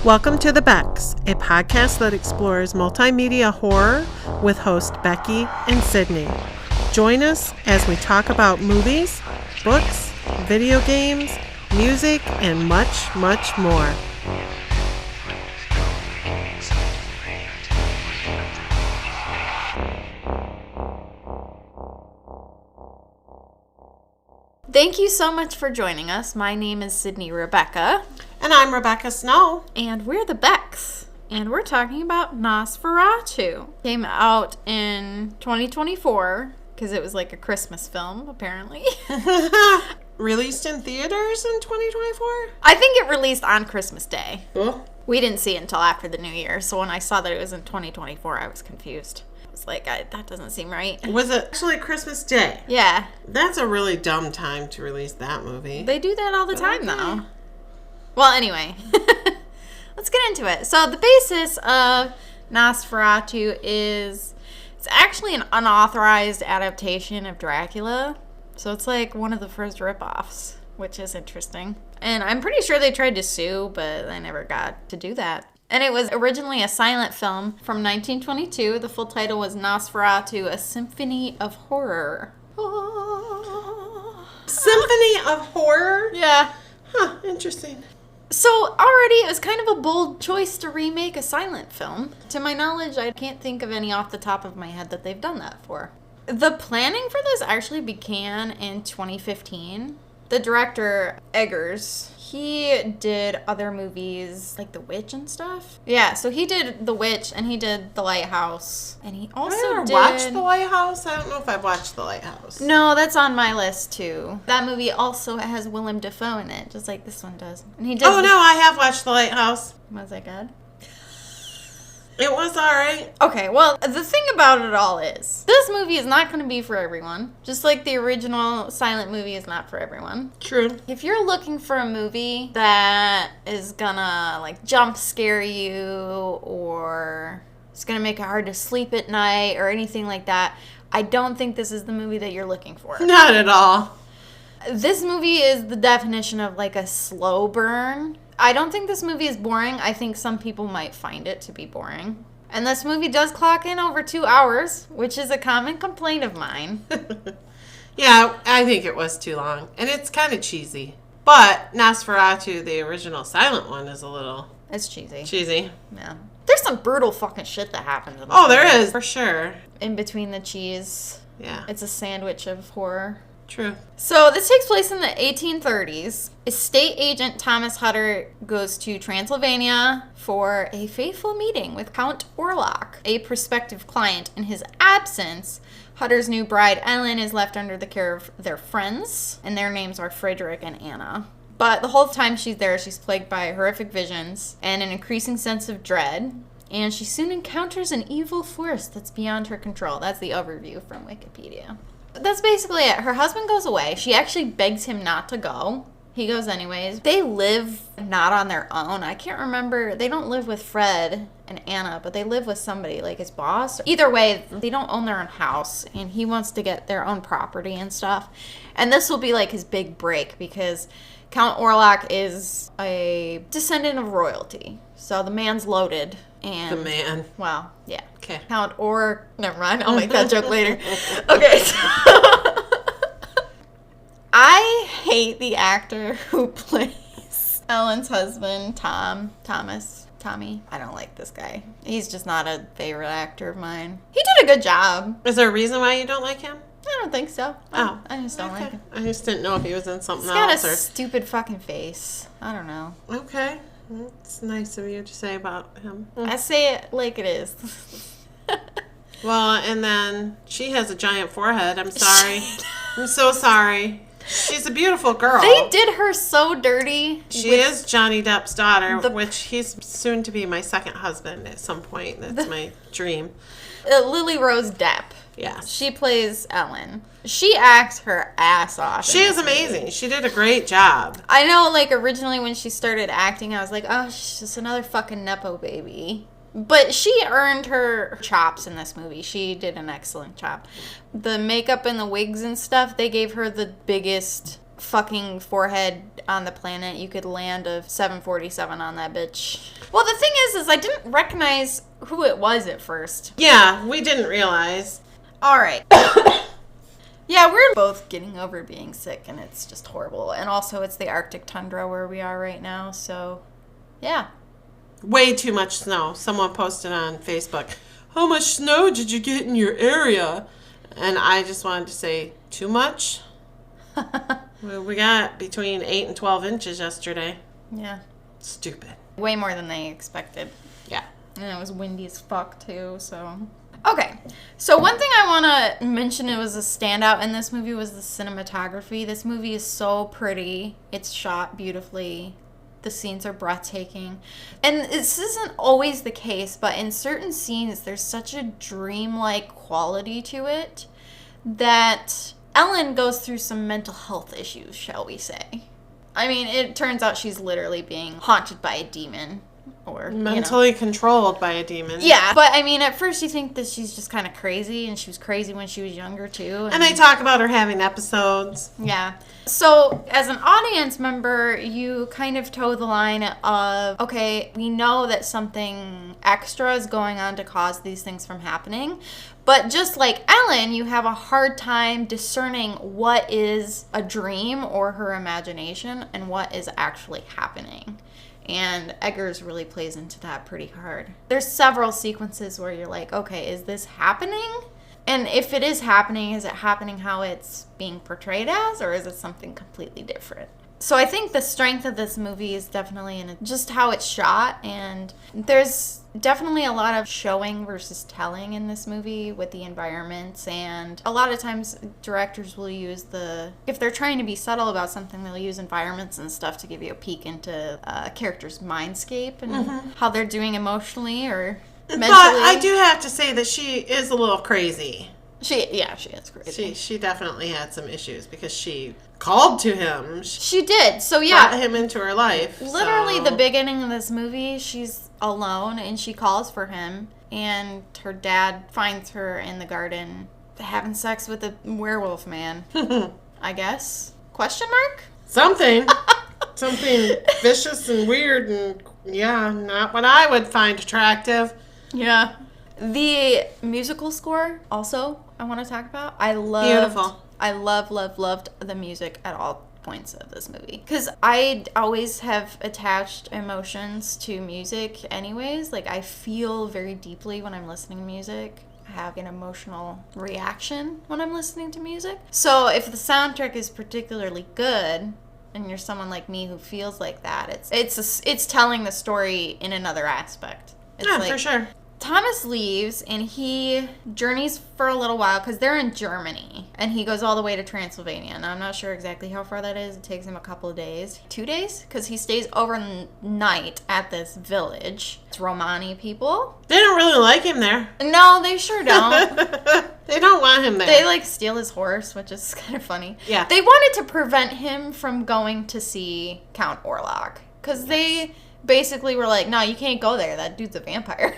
Welcome to the Becks, a podcast that explores multimedia horror with hosts Becky and Sydney. Join us as we talk about movies, books, video games, music, and much, much more. Thank you so much for joining us. My name is Sydney Rebecca. And I'm Rebecca Snow. And we're the Becks. And we're talking about Nosferatu. Came out in 2024 because it was like a Christmas film, apparently. Released in theaters in 2024? I think it released on Christmas Day. Cool. We didn't see it until after the New Year, so when I saw that it was in 2024, I was confused. I was like, that doesn't seem right. Was it actually Christmas Day? Yeah. That's a really dumb time to release that movie. They do that all the time, though. Well, anyway, let's get into it. So the basis of Nosferatu is, it's actually an unauthorized adaptation of Dracula. So it's like one of the first ripoffs, which is interesting. And I'm pretty sure they tried to sue, but they never got to do that. And it was originally a silent film from 1922. The full title was Nosferatu, A Symphony of Horror. Symphony of Horror? Yeah. Huh, interesting. So already it was kind of a bold choice to remake a silent film. To my knowledge, I can't think of any off the top of my head that they've done that for. The planning for this actually began in 2015. The director, Eggers, he did other movies like The Witch and stuff. Yeah, so he did The Witch and he did The Lighthouse. And he also watched The Lighthouse? I don't know if I've watched The Lighthouse. No, that's on my list too. That movie also has Willem Dafoe in it, just like this one does. And he did. Oh no, I have watched The Lighthouse. Was it good? It was alright. Okay, well, the thing about it all is, this movie is not going to be for everyone. Just like the original silent movie is not for everyone. True. If you're looking for a movie that is gonna, like, jump scare you, or it's gonna make it hard to sleep at night, or anything like that, I don't think this is the movie that you're looking for. Not at all. This movie is the definition of, like, a slow burn. I don't think this movie is boring. I think some people might find it to be boring. And this movie does clock in over 2 hours, which is a common complaint of mine. Yeah, I think it was too long. And it's kind of cheesy. But Nosferatu, the original silent one, is a little... It's cheesy. Cheesy. Yeah. There's some brutal fucking shit that happens in this Oh, there movie. is, for sure. In between the cheese. Yeah. It's a sandwich of horror. True. So this takes place in the 1830s. Estate agent Thomas Hutter goes to Transylvania for a fateful meeting with Count Orlok, a prospective client. In his absence, Hutter's new bride Ellen is left under the care of their friends, and their names are Frederick and Anna. But the whole time she's there, she's plagued by horrific visions and an increasing sense of dread. And she soon encounters an evil force that's beyond her control. That's the overview from Wikipedia. That's basically it. Her husband goes away. She actually begs him not to go. He goes anyways. They live not on their own. I can't remember. They don't live with Fred and Anna, but they live with somebody, like his boss. Either way, they don't own their own house, and he wants to get their own property and stuff. And this will be like his big break because Count Orlok is a descendant of royalty. So the man's loaded. And, the man. Well, yeah. Okay. Never mind. I'll make that joke later. Okay. So I hate the actor who plays Ellen's husband, Tommy. I don't like this guy. He's just not a favorite actor of mine. He did a good job. Is there a reason why you don't like him? I don't think so. Oh. I just don't like him. I just didn't know if he was in something He's else. got a stupid fucking face. I don't know. Okay. It's nice of you to say about him. I say it like it is. Well, and then she has a giant forehead. I'm sorry. I'm so sorry. She's a beautiful girl. They did her so dirty. She is Johnny Depp's daughter, which he's soon to be my second husband at some point. That's my dream. Lily Rose Depp. Yes. She plays Ellen. She acts her ass off. She is amazing. She did a great job. I know, like, originally when she started acting, I was like, oh, she's just another fucking Nepo baby. But she earned her chops in this movie. She did an excellent job. The makeup and the wigs and stuff, they gave her the biggest fucking forehead on the planet, you could land a 747 on that bitch. Well, the thing is I didn't recognize who it was at first. Yeah, we didn't realize. All right. Yeah, we're both getting over being sick, and it's just horrible. And also, it's the Arctic tundra where we are right now, so yeah. Way too much snow. Someone posted on Facebook, how much snow did you get in your area? And I just wanted to say, too much? We got between 8 and 12 inches yesterday. Yeah. Stupid. Way more than they expected. Yeah. And it was windy as fuck, too, so... Okay, so one thing I want to mention it was a standout in this movie was the cinematography. This movie is so pretty. It's shot beautifully. The scenes are breathtaking. And this isn't always the case, but in certain scenes, there's such a dreamlike quality to it that Ellen goes through some mental health issues, shall we say. I mean, it turns out she's literally being haunted by a demon. Or mentally controlled by a demon. Yeah, but I mean, at first you think that she's just kind of crazy, and she was crazy when she was younger too. And they talk about her having episodes. Yeah. So as an audience member, you kind of toe the line of, okay, we know that something extra is going on to cause these things from happening. But just like Ellen, you have a hard time discerning what is a dream or her imagination and what is actually happening. And Eggers really plays into that pretty hard. There's several sequences where you're like, okay, is this happening? And if it is happening how it's being portrayed as, or is it something completely different? So I think the strength of this movie is definitely in just how it's shot, and there's definitely a lot of showing versus telling in this movie with the environments, and a lot of times directors will use if they're trying to be subtle about something, they'll use environments and stuff to give you a peek into a character's mindscape and how they're doing emotionally or mentally. But I do have to say that she is a little crazy. She is crazy. She definitely had some issues because she called to him. She did. So yeah, brought him into her life. Literally, the beginning of this movie, she's alone and she calls for him, and her dad finds her in the garden having sex with a werewolf man. I guess? Question mark? Something vicious and weird, and yeah, not what I would find attractive. Yeah. The musical score also I want to talk about. Beautiful. I loved the music at all points of this movie. Because I always have attached emotions to music anyways. Like, I feel very deeply when I'm listening to music. I have an emotional reaction when I'm listening to music. So if the soundtrack is particularly good, and you're someone like me who feels like that, it's telling the story in another aspect. It's for sure. Thomas leaves, and he journeys for a little while because they're in Germany, and he goes all the way to Transylvania. Now, I'm not sure exactly how far that is. It takes him a couple of days. 2 days? Because he stays overnight at this village. It's Romani people. They don't really like him there. No, they sure don't. They don't want him there. They, steal his horse, which is kind of funny. Yeah. They wanted to prevent him from going to see Count Orlok, because they basically were like, no, you can't go there. That dude's a vampire.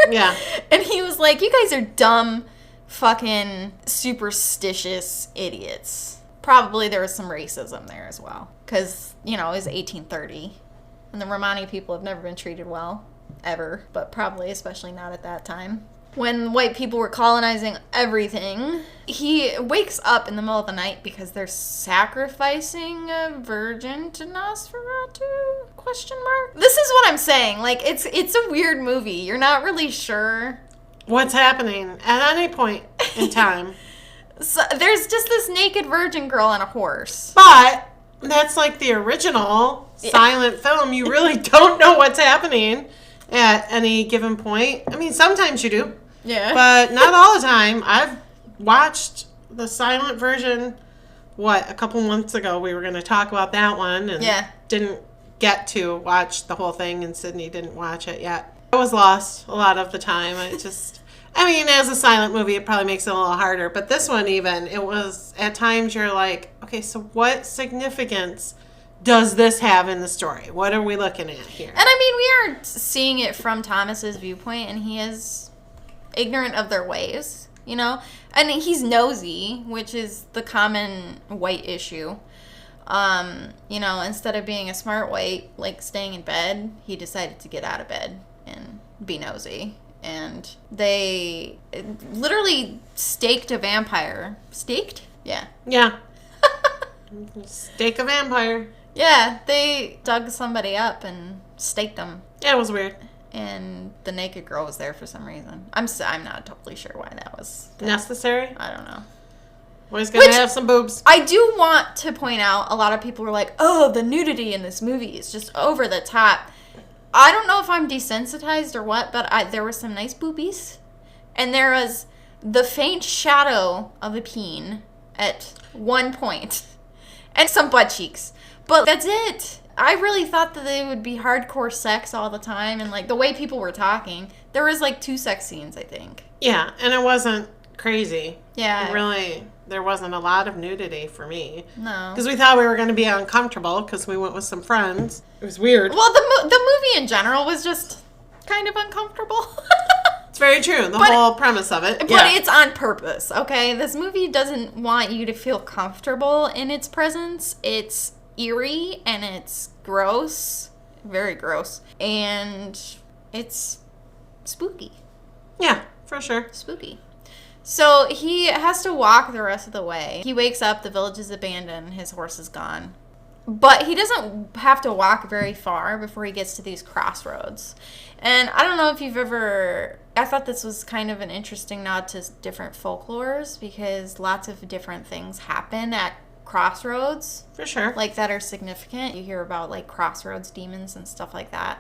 Yeah. And he was like, you guys are dumb, fucking superstitious idiots. Probably there was some racism there as well. Because, it was 1830. And the Romani people have never been treated well, ever. But probably, especially not at that time. When white people were colonizing everything, he wakes up in the middle of the night because they're sacrificing a virgin to Nosferatu? Question mark? This is what I'm saying. It's a weird movie. You're not really sure what's happening at any point in time. So there's just this naked virgin girl on a horse. But that's like the original silent film. You really don't know what's happening at any given point. I mean, sometimes you do. Yeah. But not all the time. I've watched the silent version, a couple months ago. We were going to talk about that one and didn't get to watch the whole thing, and Sydney didn't watch it yet. I was lost a lot of the time. As a silent movie, it probably makes it a little harder. But this one even, it was, at times you're like, okay, so what significance does this have in the story? What are we looking at here? And we are seeing it from Thomas's viewpoint, and he is ignorant of their ways, and he's nosy, which is the common white issue. Instead of being a smart white, like staying in bed, he decided to get out of bed and be nosy. And they literally staked a vampire. Staked? Yeah. Yeah. Stake a vampire. Yeah, they dug somebody up and staked them. Yeah, it was weird. And the naked girl was there for some reason. I'm not totally sure why that was necessary. I don't know. Always gonna have some boobs. I do want to point out, a lot of people were like, oh, the nudity in this movie is just over the top. I don't know if I'm desensitized or what, but there were some nice boobies. And there was the faint shadow of a peen at one point. And some butt cheeks. But that's it. I really thought that they would be hardcore sex all the time. And, like, the way people were talking, there was, like, 2 sex scenes, I think. Yeah, and it wasn't crazy. Yeah. Really, there wasn't a lot of nudity for me. No. Because we thought we were going to be uncomfortable because we went with some friends. It was weird. Well, the movie in general was just kind of uncomfortable. It's very true. The whole premise of it. But it's on purpose, okay? This movie doesn't want you to feel comfortable in its presence. It's eerie and it's gross. Very gross. And it's spooky. Yeah, for sure. Spooky. So he has to walk the rest of the way. He wakes up, the village is abandoned, his horse is gone. But he doesn't have to walk very far before he gets to these crossroads. And I don't know if you've ever... I thought this was kind of an interesting nod to different folklores because lots of different things happen at crossroads. For sure. Like, that are significant. You hear about, like, crossroads demons and stuff like that.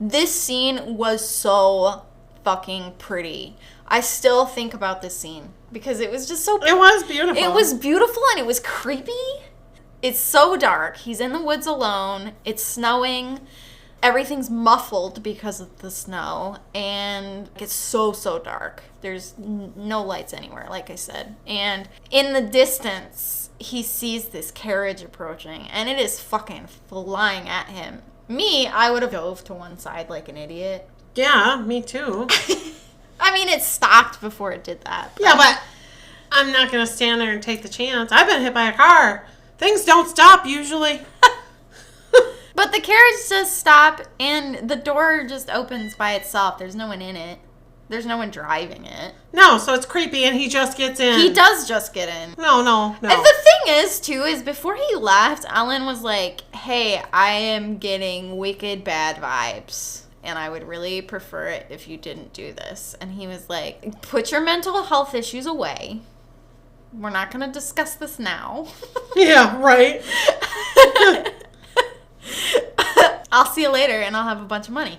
This scene was so fucking pretty. I still think about this scene because it was just so... It was beautiful. It was beautiful and it was creepy. It's so dark. He's in the woods alone. It's snowing. Everything's muffled because of the snow. And it's so dark. There's no lights anywhere, like I said. And in the distance, he sees this carriage approaching. And it is fucking flying at him. Me, I would have dove to one side like an idiot. Yeah, me too. I mean, it stopped before it did that. Yeah, but I'm not going to stand there and take the chance. I've been hit by a car. Things don't stop usually. But the carriage does stop, and the door just opens by itself. There's no one in it. There's no one driving it. No, so it's creepy, and he just gets in. He does just get in. No. And the thing is, too, is before he left, Ellen was like, hey, I am getting wicked bad vibes. And I would really prefer it if you didn't do this. And he was like, put your mental health issues away. We're not going to discuss this now. Yeah, right. I'll see you later and I'll have a bunch of money.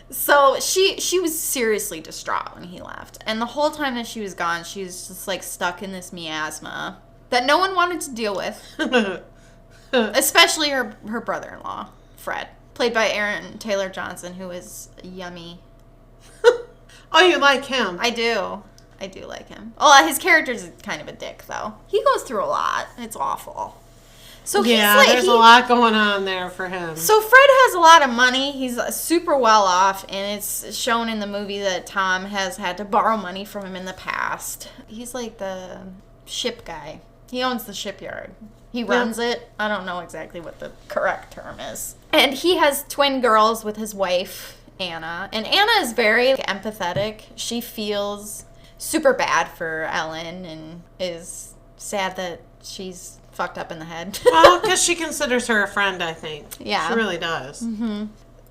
So she was seriously distraught when he left. And the whole time that she was gone, she was just like stuck in this miasma that no one wanted to deal with. Especially her brother-in-law, Fred. Played by Aaron Taylor Johnson, who is yummy. Oh, you like him? I do like him. Oh, his character's kind of a dick, though. He goes through a lot. It's awful. So there's a lot going on there for him. So Fred has a lot of money. He's super well off, and it's shown in the movie that Tom has had to borrow money from him in the past. He's like the ship guy. He owns the shipyard. He runs it. I don't know exactly what the correct term is. And he has twin girls with his wife, Anna. And Anna is very empathetic. She feels super bad for Ellen and is sad that she's fucked up in the head. Well, because she considers her a friend, I think. Yeah. She really does. Mm-hmm.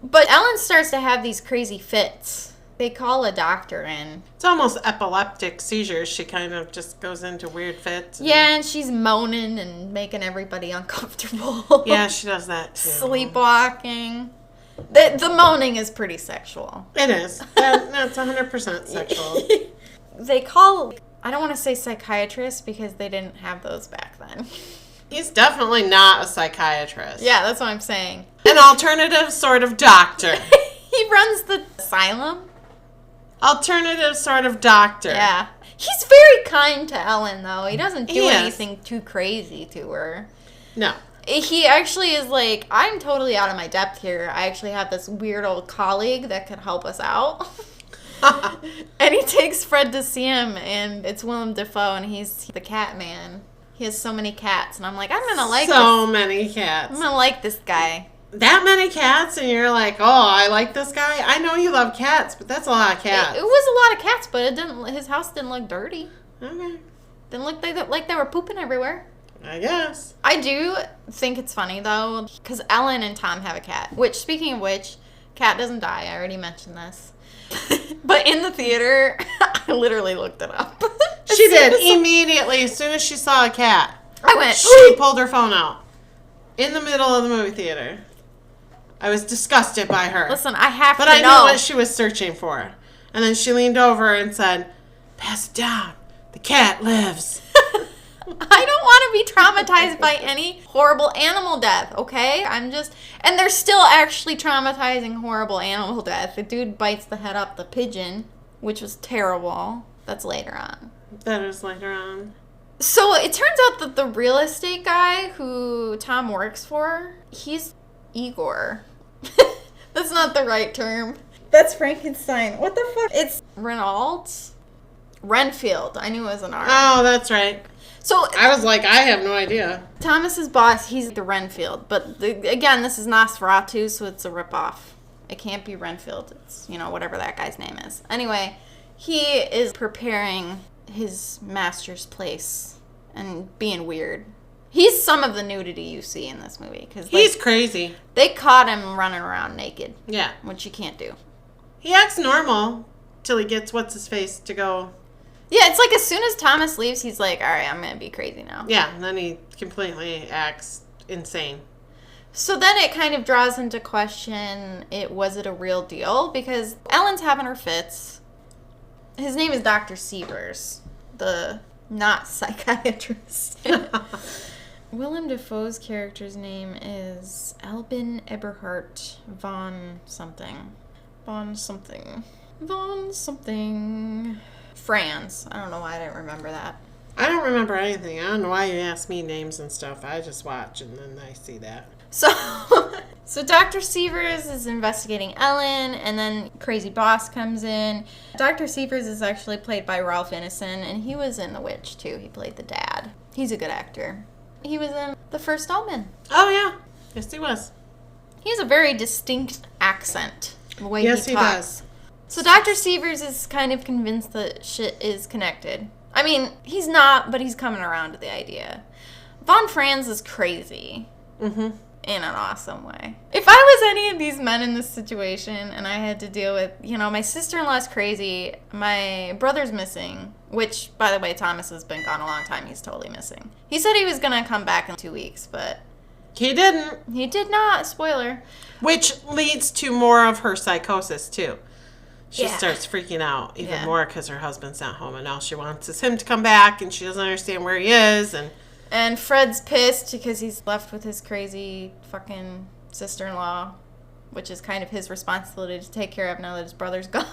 But Ellen starts to have these crazy fits. They call a doctor in. It's almost epileptic seizures. She kind of just goes into weird fits. Yeah, and she's moaning and making everybody uncomfortable. Yeah, she does that too. Sleepwalking. The moaning is pretty sexual. It is. That's 100% sexual. They call, I don't want to say psychiatrists because they didn't have those back then. He's definitely not a psychiatrist. Yeah, that's what I'm saying. An alternative sort of doctor. He runs the asylum. Alternative sort of doctor. Yeah. He's very kind to Ellen, though. He doesn't do anything too crazy to her. No. He actually is like, I'm totally out of my depth here. I actually have this weird old colleague that could help us out. And he takes Fred to see him, and it's Willem Dafoe, and he's the cat man. He has so many cats. And I'm like, I'm going to like so many cats. I'm going to like this guy. That many cats, and you're like, oh, I like this guy? I know you love cats, but that's a lot of cats. It was a lot of cats, but his house didn't look dirty. Okay. Didn't look like they were pooping everywhere. I guess. I do think it's funny, though, because Ellen and Tom have a cat. Which, speaking of which, cat doesn't die. I already mentioned this. But in the theater, I literally looked it up. She did. Immediately, as soon as she saw a cat. I went, She pulled her phone out. In the middle of the movie theater. I was disgusted by her. Listen, I have to know. But I knew what she was searching for. And then she leaned over and said, pass it down. The cat lives. I don't want to be traumatized by any horrible animal death, okay? And they're still actually traumatizing horrible animal death. The dude bites the head off the pigeon, which was terrible. That's later on. That is later on. So it turns out that the real estate guy who Tom works for, he's Igor. That's not the right term. That's Frankenstein. What the fuck? It's Renfield. I knew it was an R. Oh, that's right. So I was like, I have no idea. Thomas's boss, he's the Renfield. But again, this is Nosferatu, so it's a ripoff. It can't be Renfield. It's, whatever that guy's name is. Anyway, he is preparing his master's place and being weird. He's some of the nudity you see in this movie. He's crazy. They caught him running around naked. Yeah. Which you can't do. He acts normal till he gets what's-his-face to go. Yeah, it's like as soon as Thomas leaves, he's like, all right, I'm going to be crazy now. Yeah, and then he completely acts insane. So then it kind of draws into question, was it a real deal? Because Ellen's having her fits. His name is Dr. Sievers, the not psychiatrist. Willem Dafoe's character's name is Albin Eberhard von something. Von something. Franz. I don't know why I didn't remember that. I don't remember anything. I don't know why you ask me names and stuff. I just watch and then I see that. So Dr. Sievers is investigating Ellen, and then Crazy Boss comes in. Dr. Sievers is actually played by Ralph Ineson, and he was in The Witch, too. He played the dad. He's a good actor. He was in The First Omen. Oh, yeah. Yes, he was. He has a very distinct accent, the way he talks. Yes, he does. So Dr. Sievers is kind of convinced that shit is connected. I mean, he's not, but he's coming around to the idea. Von Franz is crazy. Mm-hmm. In an awesome way. If I was any of these men in this situation and I had to deal with, my sister-in-law's crazy, my brother's missing, which, by the way, Thomas has been gone a long time. He's totally missing. He said he was going to come back in 2 weeks, but... He didn't. He did not. Spoiler. Which leads to more of her psychosis, too. She starts freaking out even more because her husband's not home, and all she wants is him to come back, and she doesn't understand where he is, And Fred's pissed because he's left with his crazy fucking sister-in-law, which is kind of his responsibility to take care of now that his brother's gone.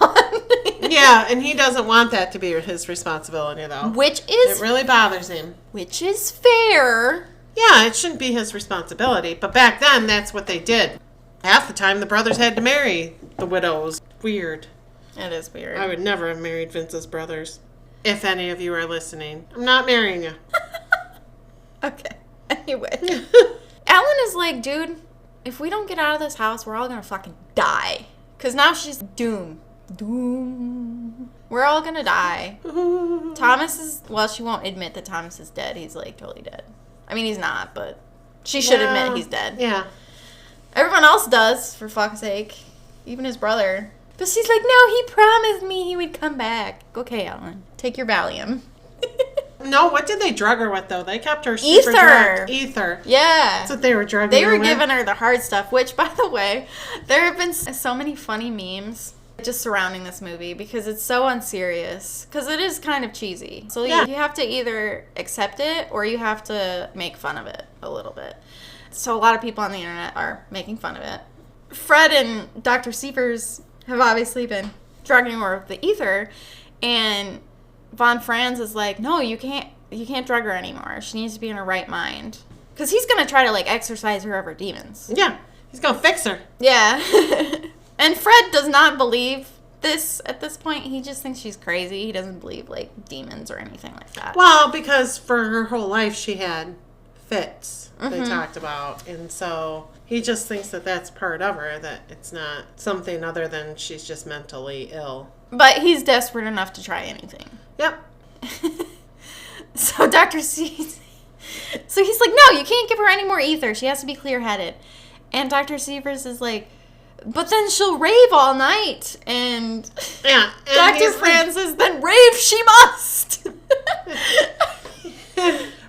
Yeah, and he doesn't want that to be his responsibility, though. It really bothers him. Which is fair. Yeah, it shouldn't be his responsibility. But back then, that's what they did. Half the time, the brothers had to marry the widows. Weird. It is weird. I would never have married Vince's brothers. If any of you are listening. I'm not marrying you. Okay. Anyway. Ellen is like, dude, if we don't get out of this house, we're all gonna fucking die. Because now she's doomed. We're all gonna die. Thomas is, well, she won't admit that Thomas is dead. He's like totally dead. I mean, he's not, but she should admit he's dead. Yeah. Everyone else does, for fuck's sake. Even his brother. But she's like, no, he promised me he would come back. Okay, Ellen, take your Valium. No, what did they drug her with, though? They kept her super drugged. Ether. Yeah. That's what they were drugging her with. They were giving her the hard stuff, which, by the way, there have been so many funny memes just surrounding this movie because it's so unserious. Because it is kind of cheesy. So you have to either accept it or you have to make fun of it a little bit. So a lot of people on the internet are making fun of it. Fred and Dr. Sievers have obviously been drugging her with the ether, and Von Franz is like, no, you can't drug her anymore. She needs to be in her right mind. Because he's going to try to, exorcise her of her demons. Yeah. He's going to fix her. Yeah. And Fred does not believe at this point, he just thinks she's crazy. He doesn't believe, like, demons or anything like that. Well, because for her whole life she had fits, they talked about. And so he just thinks that that's part of her, that it's not something other than she's just mentally ill. But he's desperate enough to try anything. Yep. So Dr. C... So he's like, no, you can't give her any more ether. She has to be clear-headed. And Dr. Seavers is like, but then she'll rave all night. And, yeah, and Dr. Franz says, then rave she must.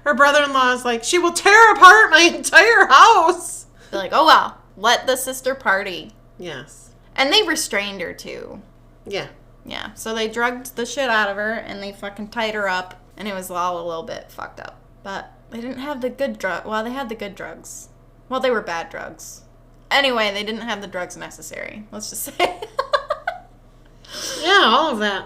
Her brother-in-law is like, she will tear apart my entire house. They're like, oh, well, let the sister party. Yes. And they restrained her, too. Yeah. Yeah, so they drugged the shit out of her, and they fucking tied her up, and it was all a little bit fucked up. But they didn't have the good drug. Well, they had the good drugs. Well, they were bad drugs. Anyway, they didn't have the drugs necessary. Let's just say. Yeah, all of that.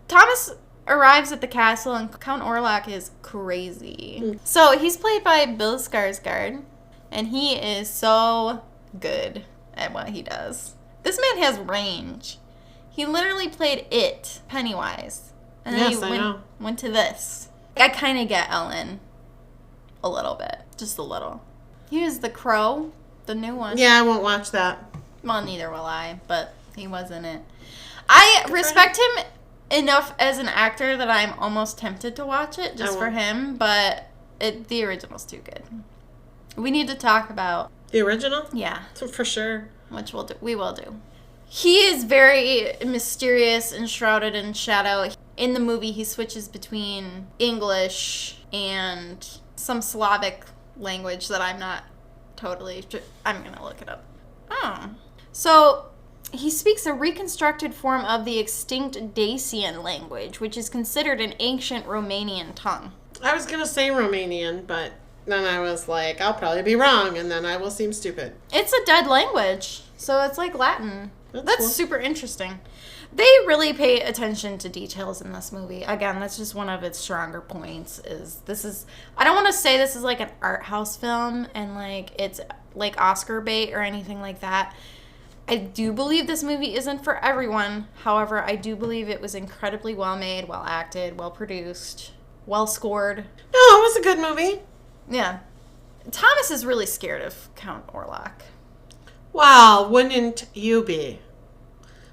Thomas arrives at the castle, and Count Orlok is crazy. So he's played by Bill Skarsgård, and he is so good at what he does. This man has range. He literally played it, Pennywise. And then he went to this. I kind of get Ellen a little bit. Just a little. He was the Crow, the new one. Yeah, I won't watch that. Well, neither will I, but he was in it. I respect him enough as an actor that I'm almost tempted to watch it just for him, but the original's too good. We need to talk about... The original? Yeah. For sure. Which we will do. He is very mysterious and shrouded in shadow. In the movie, he switches between English and some Slavic language that I'm not totally... I'm going to look it up. Oh. So, he speaks a reconstructed form of the extinct Dacian language, which is considered an ancient Romanian tongue. I was going to say Romanian, but then I was like, I'll probably be wrong, and then I will seem stupid. It's a dead language, so it's like Latin. That's cool. Super interesting. They really pay attention to details in this movie. Again, that's just one of its stronger points. I don't want to say this is like an art house film and like it's like Oscar bait or anything like that. I do believe this movie isn't for everyone. However, I do believe it was incredibly well made, well acted, well produced, well scored. No, it was a good movie. Yeah. Thomas is really scared of Count Orlok. Well, wouldn't you be?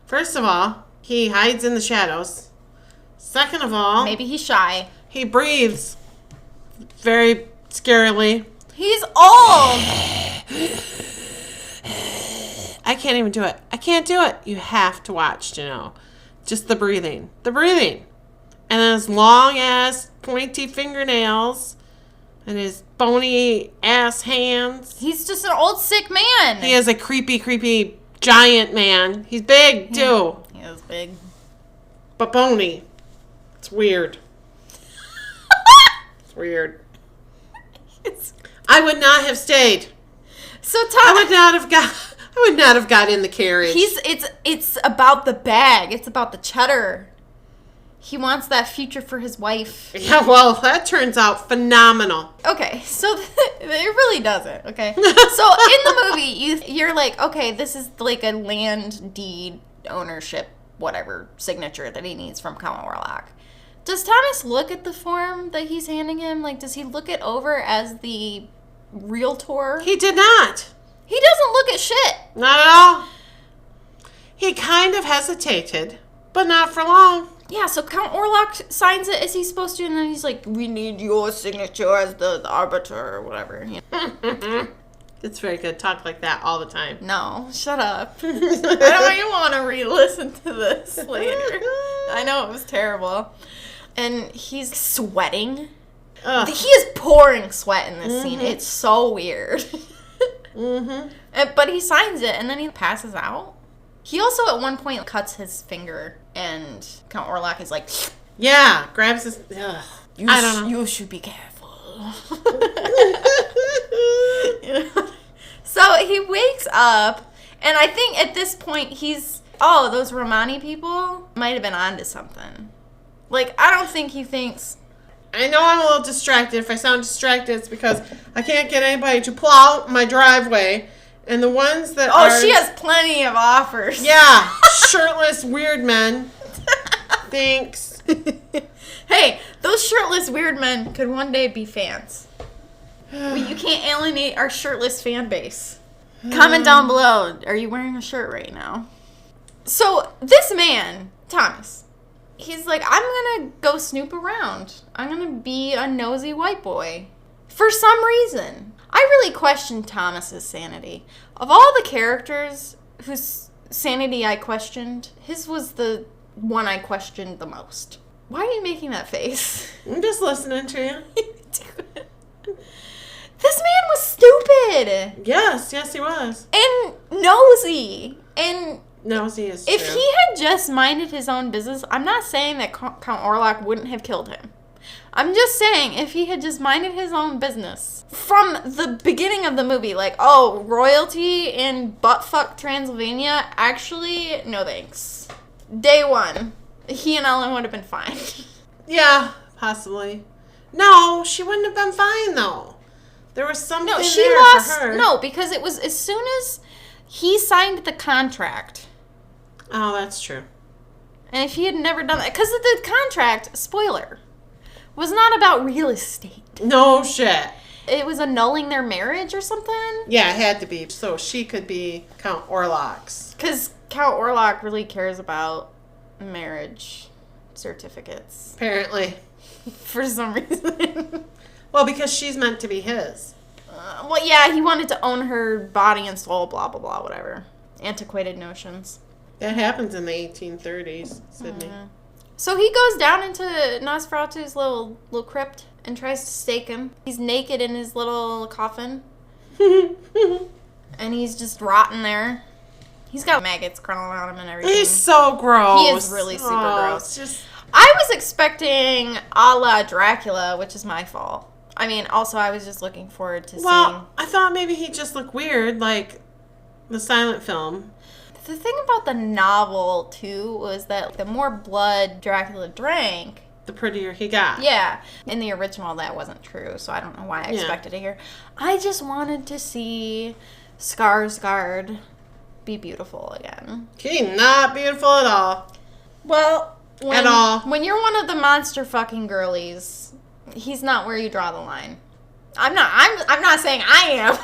First of all, he hides in the shadows. Second of all... Maybe he's shy. He breathes very scarily. He's old! I can't even do it. I can't do it. You have to watch to know. Just the breathing. The breathing. And then his long-ass, pointy fingernails. And his bony-ass hands. He's just an old, sick man. He is a creepy, creepy giant man. He's big, too. He is big. But bony. It's weird. It's weird. I would not have stayed. So I would not have got in the carriage. It's about the bag. It's about the cheddar. He wants that future for his wife. Yeah, well, that turns out phenomenal. Okay, so it really doesn't, okay? So in the movie, you're like, okay, this is like a land deed ownership, whatever, signature that he needs from Count Orlok. Does Thomas look at the form that he's handing him? Like, does he look it over as the realtor? He did not. He doesn't look at shit. Not at all. He kind of hesitated, but not for long. Yeah, so Count Orlok signs it as he's supposed to, and then he's like, we need your signature as the arbiter or whatever. You know? It's very good. Talk like that all the time. No, shut up. I don't even want to re-listen to this later. I know it was terrible. And he's sweating. Ugh. He is pouring sweat in this scene. It's so weird. But he signs it, and then he passes out. He also, at one point, cuts his finger, and Count Orlok is like... Yeah, grabs his... Ugh. I don't know. You should be careful. So he wakes up, and I think at this point he's... Oh, those Romani people might have been onto something. Like, I don't think he thinks... I know I'm a little distracted. If I sound distracted, it's because I can't get anybody to plow my driveway. And the ones that she has plenty of offers. Yeah, shirtless weird men. Thanks. Hey, those shirtless weird men could one day be fans. You can't alienate our shirtless fan base. Comment down below. Are you wearing a shirt right now? So this man, Thomas, he's like, I'm going to go snoop around. I'm going to be a nosy white boy. For some reason. I really questioned Thomas's sanity. Of all the characters whose sanity I questioned, his was the one I questioned the most. Why are you making that face? I'm just listening to you. This man was stupid. Yes, he was. And nosy. And nosy is if true. he had just minded his own business, I'm not saying that Count Orlok wouldn't have killed him. I'm just saying, if he had just minded his own business from the beginning of the movie, like, oh, royalty in buttfuck Transylvania, actually, no thanks. Day one, he and Ellen would have been fine. Yeah, possibly. No, she wouldn't have been fine, though. There was something No, she there lost. for her. No, because it was as soon as he signed the contract. Oh, that's true. And if he had never done that, because the contract, spoiler, was not about real estate. No shit. It was annulling their marriage or something. Yeah, it had to be. So she could be Count Orlok's. Because Count Orlok really cares about marriage certificates. Apparently. For some reason. Well, because she's meant to be his. Well, yeah, he wanted to own her body and soul, blah, blah, blah, whatever. Antiquated notions. That happens in the 1830s, Sydney. Mm-hmm. So he goes down into Nosferatu's little crypt and tries to stake him. He's naked in his little coffin. And he's just rotting there. He's got maggots crawling on him and everything. He's so gross. He is really super gross. Just... I was expecting a la Dracula, which is my fault. I mean, also, I was just looking forward to seeing... Well, I thought maybe he'd just look weird, like the silent film. The thing about the novel, too, was that the more blood Dracula drank... The prettier he got. Yeah. In the original, that wasn't true, so I don't know why I expected it here. I just wanted to see Skarsgård be beautiful again. He's not beautiful at all. Well... At all. When you're one of the monster fucking girlies, he's not where you draw the line. I'm not saying I am.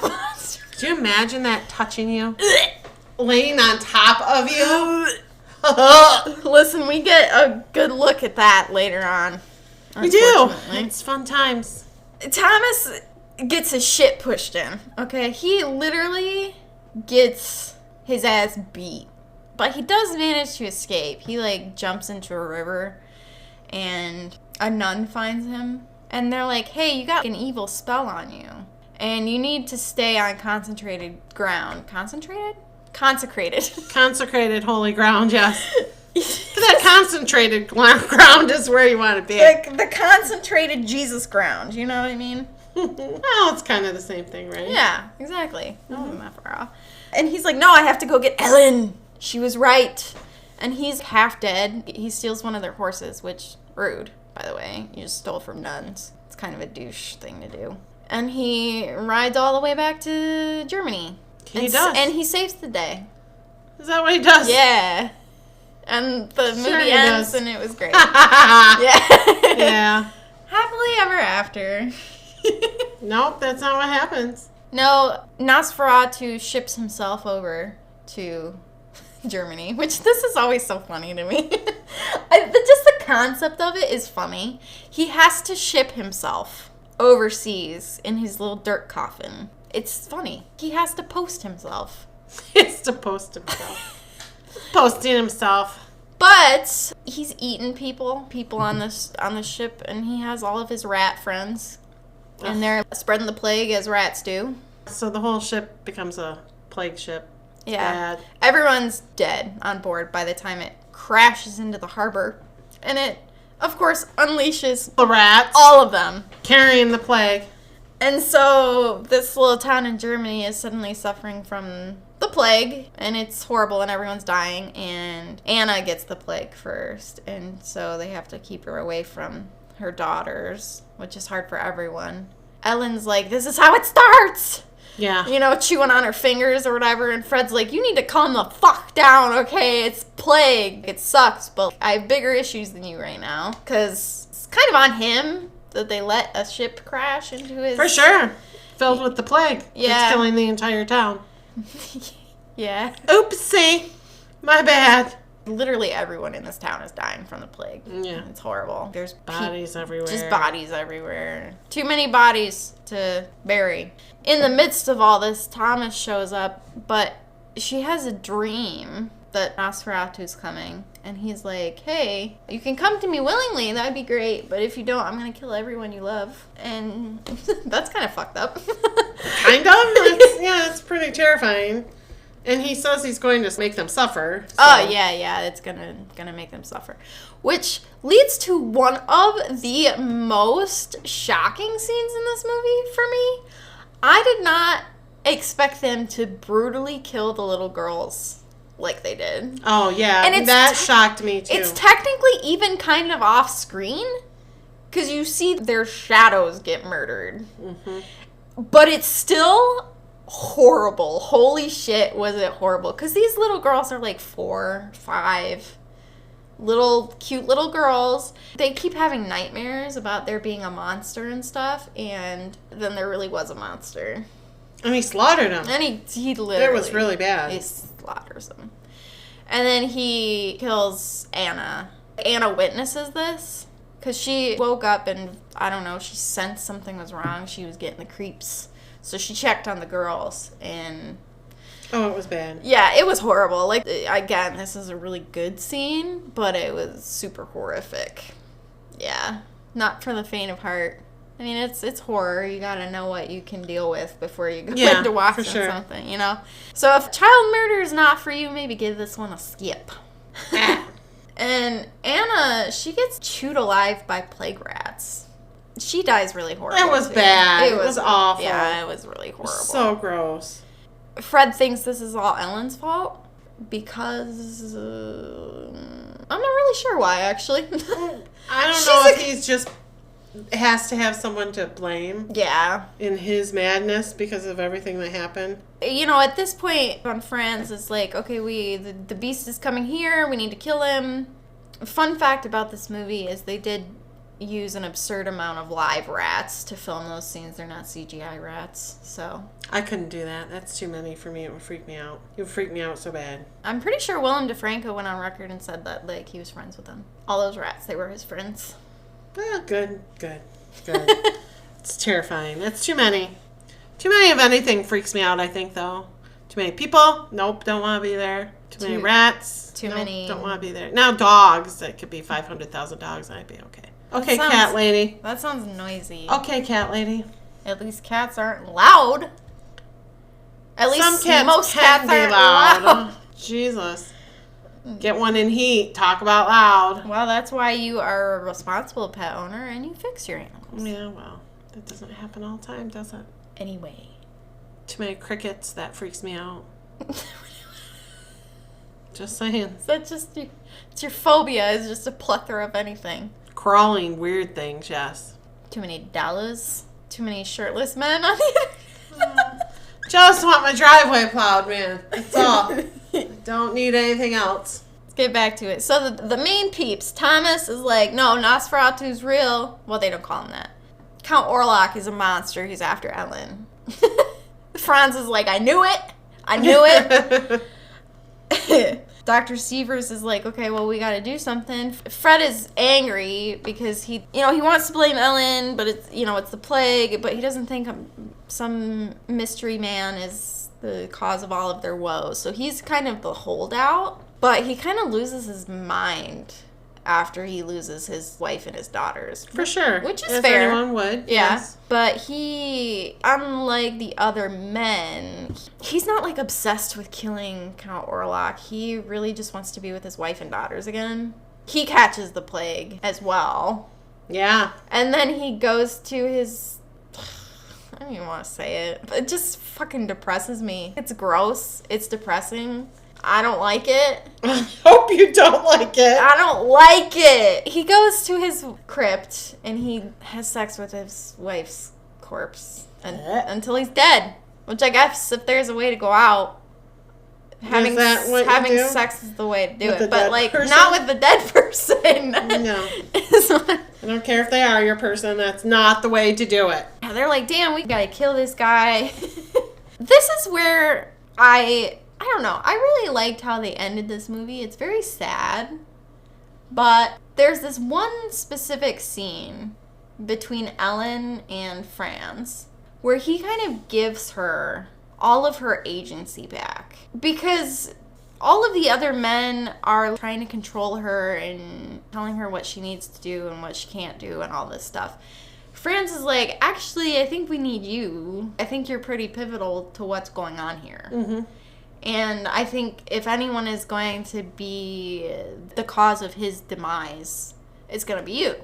Could you imagine that touching you? Laying on top of you? Listen, we get a good look at that later on. We do. It's fun times. Thomas gets his shit pushed in, okay? He literally gets his ass beat. But he does manage to escape. He, jumps into a river, and a nun finds him. And they're like, hey, you got an evil spell on you. And you need to stay on concentrated ground. Concentrated? Consecrated. Consecrated holy ground, yes. That concentrated ground is where you want to be. The concentrated Jesus ground, you know what I mean? Well, it's kind of the same thing, right? Yeah, exactly. Not far off. And he's like, no, I have to go get Ellen. She was right. And he's half dead. He steals one of their horses, which, rude, by the way. You just stole from nuns. It's kind of a douche thing to do. And he rides all the way back to Germany. He does. And he saves the day. Is that what he does? Yeah. And the movie ends, and it was great. Yeah. Yeah. Happily ever after. Nope, that's not what happens. No, Nosferatu ships himself over to Germany, which this is always so funny to me. Just the concept of it is funny. He has to ship himself overseas in his little dirt coffin. It's funny. He has to post himself. He has to post himself. Posting himself. But he's eating people on the ship, and he has all of his rat friends. And they're spreading the plague as rats do. So the whole ship becomes a plague ship. Yeah. Bad. Everyone's dead on board by the time it crashes into the harbor. And it, of course, unleashes the rats. All of them. Carrying the plague. And so this little town in Germany is suddenly suffering from the plague. And it's horrible and everyone's dying. And Anna gets the plague first. And so they have to keep her away from her daughters, which is hard for everyone. Ellen's like, this is how it starts. Yeah. Chewing on her fingers or whatever. And Fred's like, you need to calm the fuck down, okay? It's plague. It sucks, but I have bigger issues than you right now. Because it's kind of on him that they let a ship crash into his... For sure. Filled with the plague. Yeah. It's killing the entire town. Yeah. Oopsie. My bad. Literally everyone in this town is dying from the plague. Yeah. It's horrible. There's bodies everywhere. Just bodies everywhere. Too many bodies to bury. In the midst of all this, Thomas shows up, but she has a dream that Nosferatu's coming. And he's like, hey, you can come to me willingly. That'd be great. But if you don't, I'm going to kill everyone you love. And that's kind of fucked up. Kind of? It's pretty terrifying. And he says he's going to make them suffer. So. Oh, yeah, it's gonna make them suffer. Which leads to one of the most shocking scenes in this movie for me. I did not expect them to brutally kill the little girls like they did. Oh, yeah, and that shocked me, too. It's technically even kind of off-screen, because you see their shadows get murdered. Mm-hmm. But it's still... horrible. Holy shit, was it horrible. Because these little girls are like 4, 5. Cute little girls. They keep having nightmares about there being a monster and stuff. And then there really was a monster. And he slaughtered them. And he literally... It was really bad. He slaughters them. And then he kills Anna. Anna witnesses this. Because she woke up and, I don't know, she sensed something was wrong. She was getting the creeps. So she checked on the girls, and... Oh, it was bad. Yeah, it was horrible. Like, again, this is a really good scene, but it was super horrific. Yeah. Not for the faint of heart. I mean, it's horror. You gotta know what you can deal with before you go into watching something, So if child murder is not for you, maybe give this one a skip. And Anna, she gets chewed alive by plague rats. She dies really horrible. It was bad. It was awful. Yeah, it was really horrible. So gross. Fred thinks this is all Ellen's fault because I'm not really sure why, actually. I don't know if he's just has to have someone to blame. Yeah. In his madness because of everything that happened. At this point on Friends, it's like, okay, the beast is coming here. We need to kill him. Fun fact about this movie is they did use an absurd amount of live rats to film those scenes. They're not CGI rats, so... I couldn't do that. That's too many for me. It would freak me out. It would freak me out so bad. I'm pretty sure Willem DeFranco went on record and said that, he was friends with them. All those rats, they were his friends. Good. It's terrifying. It's too many. Too many of anything freaks me out, I think, though. Too many people? Nope, don't want to be there. Too many rats? Too many... Don't want to be there. Now dogs. That could be 500,000 dogs, and I'd be okay. Okay, cat lady. That sounds noisy. Okay, cat lady. At least cats aren't loud. At least most cats aren't loud. Jesus. Get one in heat. Talk about loud. Well, that's why you are a responsible pet owner and you fix your animals. Yeah, well, that doesn't happen all the time, does it? Anyway. Too many crickets. That freaks me out. Just saying. Is that just it's your phobia? Is just a plethora of anything. Crawling weird things, yes. Too many dollars. Too many shirtless men on the Just want my driveway plowed, man. That's all. Don't need anything else. Let's get back to it. So the main peeps, Thomas is like, no, Nosferatu's real. Well, they don't call him that. Count Orlok is a monster. He's after Ellen. Franz is like, I knew it. Dr. Sievers is like, okay, well, we got to do something. Fred is angry because he wants to blame Ellen, but it's the plague, but he doesn't think some mystery man is the cause of all of their woes. So he's kind of the holdout, but he kind of loses his mind after he loses his wife and his daughters. For sure. Which is if fair. Anyone would. Yeah. Yes. But he, unlike the other men, he's not obsessed with killing Count Orlok. He really just wants to be with his wife and daughters again. He catches the plague as well. Yeah. And then he goes to his... I don't even want to say it. It just fucking depresses me. It's gross. It's depressing. I don't like it. I hope you don't like it. I don't like it. He goes to his crypt and he has sex with his wife's corpse until he's dead. Which I guess if there's a way to go out, having sex is the way to do it. But, like, not with the dead person. No. I don't care if they are your person. That's not the way to do it. Yeah, they're like, damn, we gotta kill this guy. This is where I don't know. I really liked how they ended this movie. It's very sad. But there's this one specific scene between Ellen and Franz where he kind of gives her all of her agency back. Because all of the other men are trying to control her and telling her what she needs to do and what she can't do and all this stuff. Franz is like, actually, I think we need you. I think you're pretty pivotal to what's going on here. Mm-hmm. And I think if anyone is going to be the cause of his demise, it's going to be you.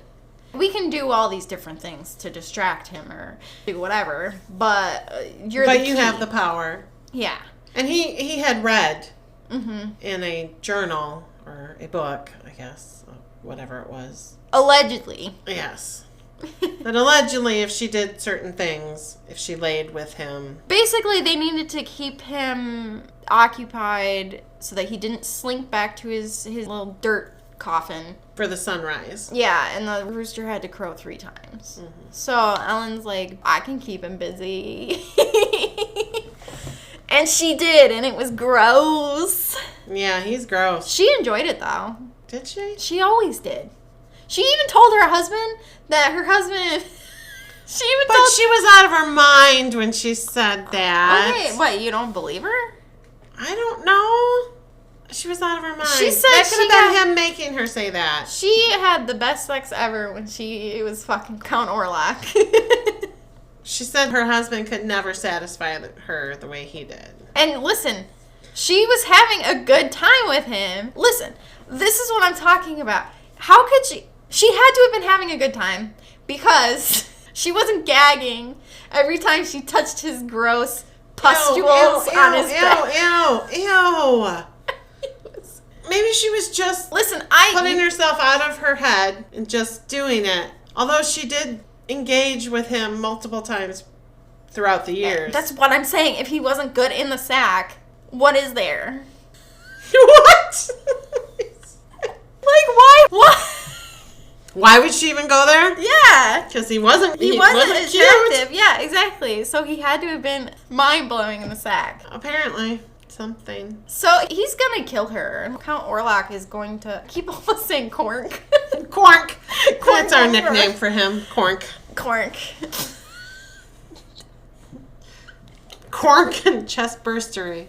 We can do all these different things to distract him or do whatever, but you're the key. But you have the power. Yeah. And he had read in a journal or a book, I guess, whatever it was. Allegedly. Yes. But allegedly, if she did certain things, if she laid with him... Basically, they needed to keep him occupied so that he didn't slink back to his little dirt coffin. For the sunrise. Yeah, and the rooster had to crow 3 times. Mm-hmm. So Ellen's like, I can keep him busy. And she did, and it was gross. Yeah, he's gross. She enjoyed it, though. Did she? She always did. She even told her husband that her husband... She was out of her mind when she said that. Okay, what, you don't believe her? I don't know. She was out of her mind. She said that could have been him making her say that. She had the best sex ever when she was fucking Count Orlok. She said her husband could never satisfy her the way he did. And listen, she was having a good time with him. Listen, this is what I'm talking about. How could she... She had to have been having a good time because she wasn't gagging every time she touched his gross pustules on his back. Ew. Maybe she was just putting herself out of her head and just doing it. Although she did engage with him multiple times throughout the years. That's what I'm saying. If he wasn't good in the sack, what is there? What? Like, why? What? Why would she even go there? Yeah. Because he wasn't attractive. cute. Yeah, exactly. So he had to have been mind-blowing in the sack. Apparently. Something. So he's going to kill her. Count Orlok is going to... I keep almost saying Cork. Cork. That's our nickname for him. Cork. Cork. Cork and chest burstery.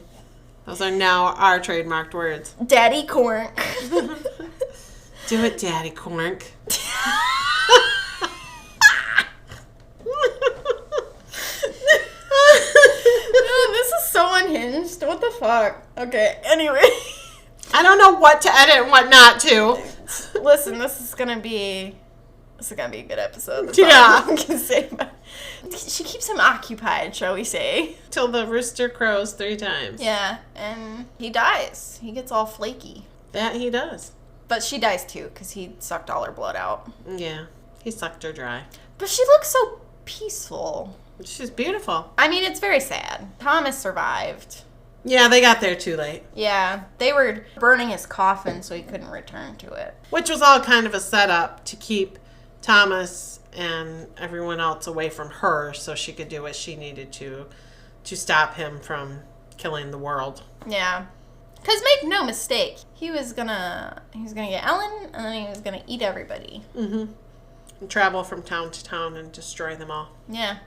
Those are now our trademarked words. Daddy Cork. Do it, Daddy Cork. This is so unhinged. What the fuck? Okay, anyway. I don't know what to edit and what not to. Listen, this is gonna be a good episode. That's yeah. all I'm gonna say about it. She keeps him occupied, shall we say. Till the rooster crows 3 times. Yeah, and he dies. He gets all flaky. That he does. But she dies too, because he sucked all her blood out. Yeah, he sucked her dry. But she looks so peaceful. She's beautiful. I mean, it's very sad. Thomas survived. Yeah, they got there too late. Yeah, they were burning his coffin so he couldn't return to it. Which was all kind of a setup to keep Thomas and everyone else away from her so she could do what she needed to stop him from killing the world. Yeah. Because make no mistake, he was gonna get Ellen and then he was gonna eat everybody. Mm-hmm. And travel from town to town and destroy them all. Yeah.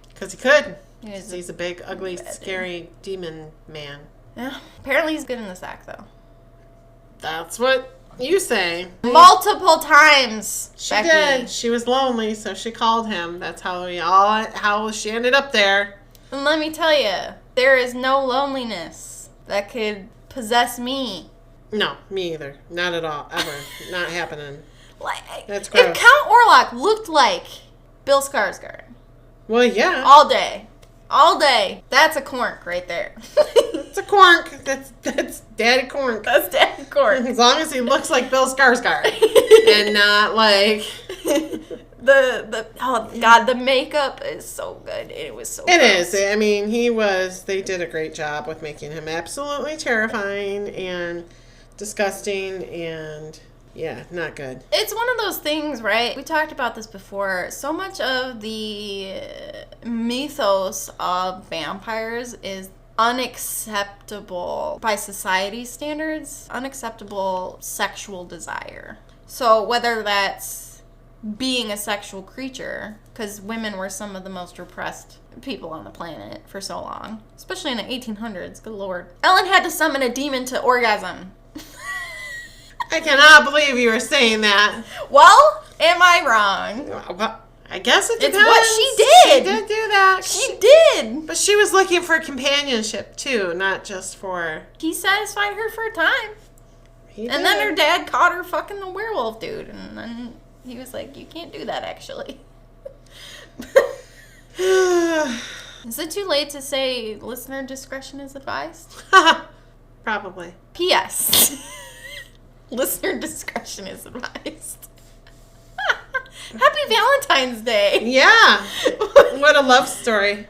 Because he could. He's a big, ugly, scary demon man. Yeah. Apparently he's good in the sack, though. That's what you say. Multiple times, She did. She was lonely, so she called him. That's how she ended up there. And let me tell you, there is no loneliness that could possess me. No, me either. Not at all. Ever. Not happening. That's gross. If Count Orlok looked like Bill Skarsgård. Well, yeah. All day. All day. That's a cork right there. It's a Cork. That's Daddy Cork. That's Daddy Cork. As long as he looks like Bill Skarsgård and not like oh God, the makeup is so good. It was so. It gross. is. I mean, they did a great job with making him absolutely terrifying and disgusting and yeah, not good. It's one of those things, right? We talked about this before. So much of the mythos of vampires is unacceptable by society standards, unacceptable sexual desire. So whether that's being a sexual creature, because women were some of the most repressed people on the planet for so long, especially in the 1800s, good lord. Ellen had to summon a demon to orgasm. I cannot believe you were saying that. Well, am I wrong? Well, I guess it depends. It's what she did. She did do that. She did. But she was looking for companionship, too, not just for... He satisfied her for a time. He And did. then her dad caught her fucking the werewolf dude. And then he was like, you can't do that, actually. Is it too late to say listener discretion is advised? Probably. P.S. Listener discretion is advised. Happy Valentine's Day. Yeah. What a love story.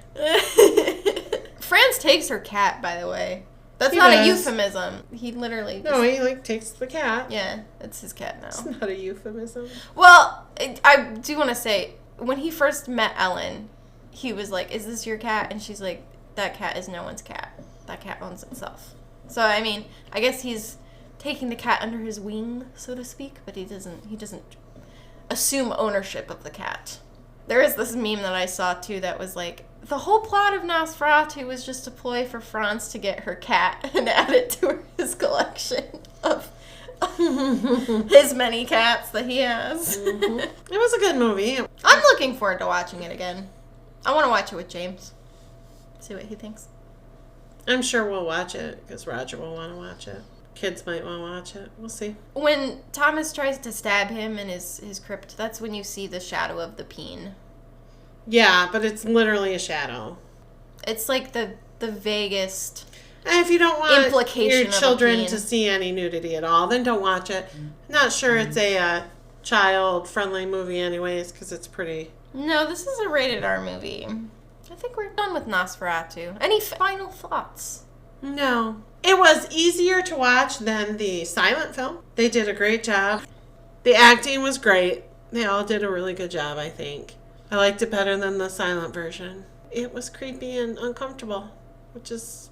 Franz takes her cat, by the way. That's He not does. a euphemism. He literally just... No, he takes the cat. Yeah, it's his cat now. It's not a euphemism. Well, I do want to say, when he first met Ellen, he was like, is this your cat? And she's like, that cat is no one's cat. That cat owns itself. So, I mean, I guess he's taking the cat under his wing, so to speak, but he doesn't assume ownership of the cat. There is this meme that I saw, too, that was like, the whole plot of Nosferatu was just a ploy for Franz to get her cat and add it to his collection of his many cats that he has. Mm-hmm. It was a good movie. I'm looking forward to watching it again. I want to watch it with James. See what he thinks. I'm sure we'll watch it because Roger will want to watch it. Kids might want to watch it. We'll see. When Thomas tries to stab him in his crypt, that's when you see the shadow of the peen. Yeah, but it's literally a shadow. It's like the vaguest... And if you don't want implication your of a children peen. to see any nudity at all, then don't watch it. Not sure it's a child-friendly movie anyways because it's pretty... No, this is a rated R movie. I think we're done with Nosferatu. Any final thoughts? No. It was easier to watch than the silent film. They did a great job. The acting was great. They all did a really good job, I think. I liked it better than the silent version. It was creepy and uncomfortable, which is,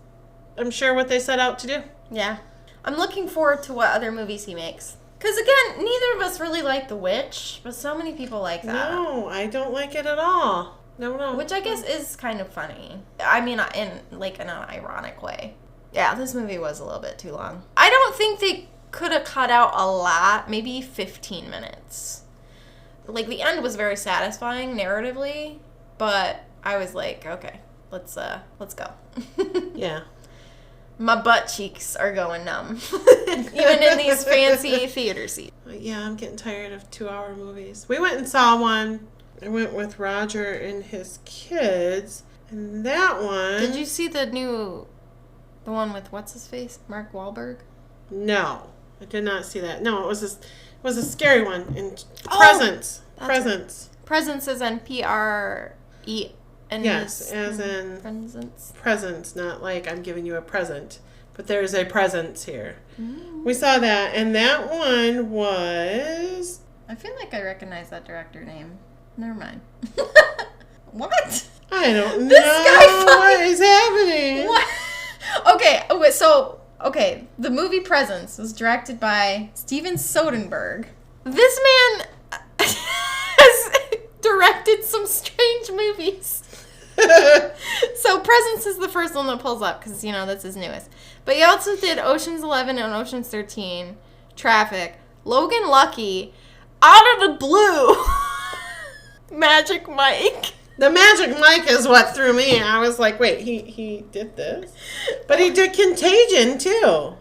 I'm sure, what they set out to do. Yeah. I'm looking forward to what other movies he makes. Because, again, neither of us really like The Witch, but so many people like that. No, I don't like it at all. No. Which I guess is kind of funny. I mean, in an ironic way. Yeah, this movie was a little bit too long. I don't think they could have cut out a lot. Maybe 15 minutes. Like, the end was very satisfying narratively, but I was like, okay, let's go. Yeah. My butt cheeks are going numb. Even in these fancy theater seats. Yeah, I'm getting tired of 2-hour movies. We went and saw one. I went with Roger and his kids, and that one... Did you see the one with what's-his-face? Mark Wahlberg? No, I did not see that. No, it was a scary one. And Presents. Right. Presents is P-R-E-N. Yes, as in presents, not like I'm giving you a present. But there's a presence here. Mm. We saw that, and that one was... I feel like I recognize that director name. Never mind. What? I don't know guy what is happening. What? Okay, the movie Presents was directed by Steven Soderbergh. This man has directed some strange movies. So Presents is the first one that pulls up because, that's his newest. But he also did Ocean's 11 and Ocean's 13, Traffic, Logan Lucky, out of the blue, Magic Mike. The Magic Mike is what threw me. I was like, wait, he did this? But he did Contagion, too. Oh,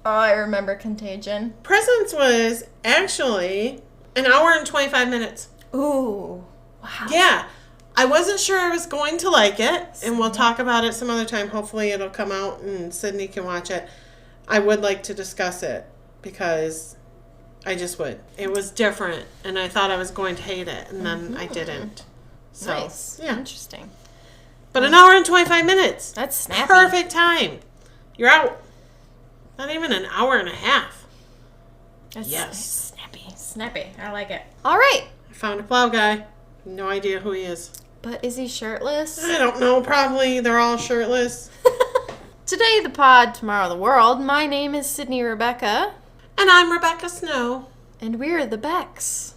I remember Contagion. Presents was actually an hour and 25 minutes. Ooh. Wow. Yeah. I wasn't sure I was going to like it, and we'll talk about it some other time. Hopefully it'll come out and Sydney can watch it. I would like to discuss it because I just would. It was different, and I thought I was going to hate it, and then I didn't. So, Nice. yeah. Interesting. But an hour and 25 minutes. That's snappy. Perfect time. You're out. Not even an hour and a half. That's Yes. snappy. Snappy. I like it. All right. I found a plow guy. No idea who he is. But is he shirtless? I don't know. Probably they're all shirtless. Today, the pod, tomorrow, the world. My name is Sydney Rebecca. And I'm Rebecca Snow. And we're the Becks.